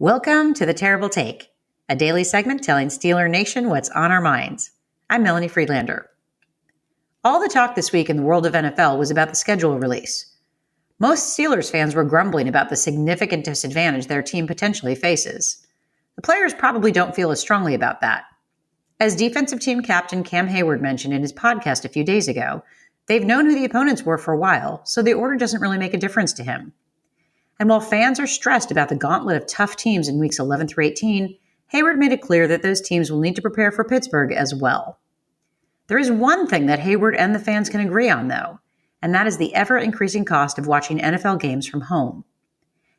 Welcome to The Terrible Take, a daily segment telling Steeler Nation what's on our minds. I'm Melanie Friedlander. All the talk this week in the world of NFL was about the schedule release. Most Steelers fans were grumbling about the significant disadvantage their team potentially faces. The players probably don't feel as strongly about that. As defensive team captain Cam Hayward mentioned in his podcast a few days ago, they've known who the opponents were for a while, so the order doesn't really make a difference to him. And while fans are stressed about the gauntlet of tough teams in weeks 11 through 18, Hayward made it clear that those teams will need to prepare for Pittsburgh as well. There is one thing that Hayward and the fans can agree on, though, and that is the ever-increasing cost of watching NFL games from home.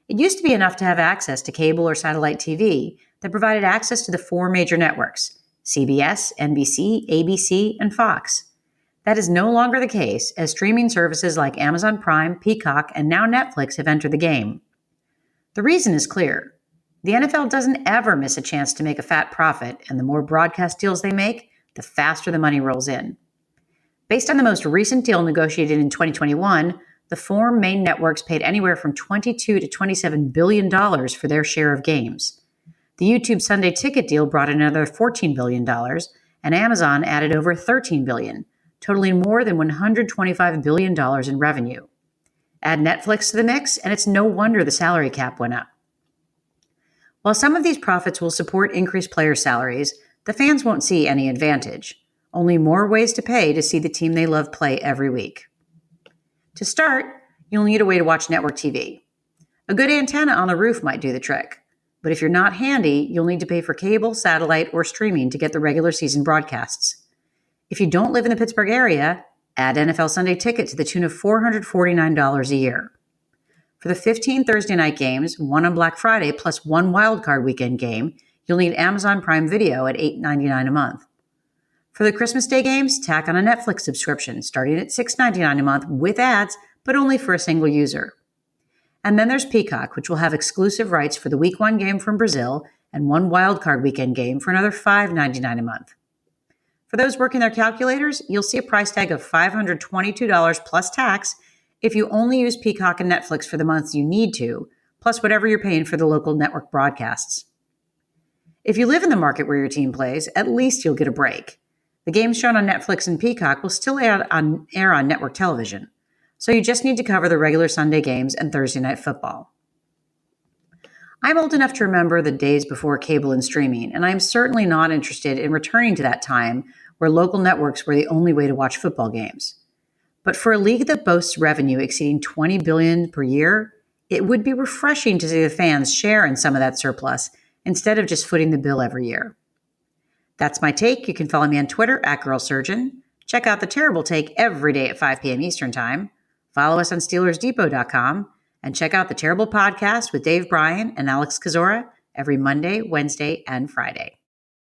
It used to be enough to have access to cable or satellite TV that provided access to the four major networks: CBS, NBC, ABC, and Fox. That is no longer the case, as streaming services like Amazon Prime, Peacock, and now Netflix have entered the game. The reason is clear. The NFL doesn't ever miss a chance to make a fat profit, and the more broadcast deals they make, the faster the money rolls in. Based on the most recent deal negotiated in 2021, the four main networks paid anywhere from $22 to $27 billion for their share of games. The YouTube Sunday Ticket deal brought in another $14 billion, and Amazon added over $13 billion, totaling more than $125 billion in revenue. Add Netflix to the mix, and it's no wonder the salary cap went up. While some of these profits will support increased player salaries, the fans won't see any advantage. Only more ways to pay to see the team they love play every week. To start, you'll need a way to watch network TV. A good antenna on the roof might do the trick, but if you're not handy, you'll need to pay for cable, satellite, or streaming to get the regular season broadcasts. If you don't live in the Pittsburgh area, add NFL Sunday Ticket to the tune of $449 a year. For the 15 Thursday night games, one on Black Friday plus one wildcard weekend game, you'll need Amazon Prime Video at $8.99 a month. For the Christmas Day games, tack on a Netflix subscription starting at $6.99 a month with ads, but only for a single user. And then there's Peacock, which will have exclusive rights for the Week 1 game from Brazil and one wildcard weekend game for another $5.99 a month. For those working their calculators, you'll see a price tag of $522 plus tax if you only use Peacock and Netflix for the months you need to, plus whatever you're paying for the local network broadcasts. If you live in the market where your team plays, at least you'll get a break. The games shown on Netflix and Peacock will still air on network television, so you just need to cover the regular Sunday games and Thursday night football. I'm old enough to remember the days before cable and streaming, and I'm certainly not interested in returning to that time where local networks were the only way to watch football games. But for a league that boasts revenue exceeding $20 billion per year, it would be refreshing to see the fans share in some of that surplus instead of just footing the bill every year. That's my take. You can follow me on Twitter @GirlSurgeon. Check out The Terrible Take every day at 5 p.m. Eastern Time. Follow us on SteelersDepot.com. And check out The Terrible Podcast with Dave Bryan and Alex Kozora every Monday, Wednesday, and Friday.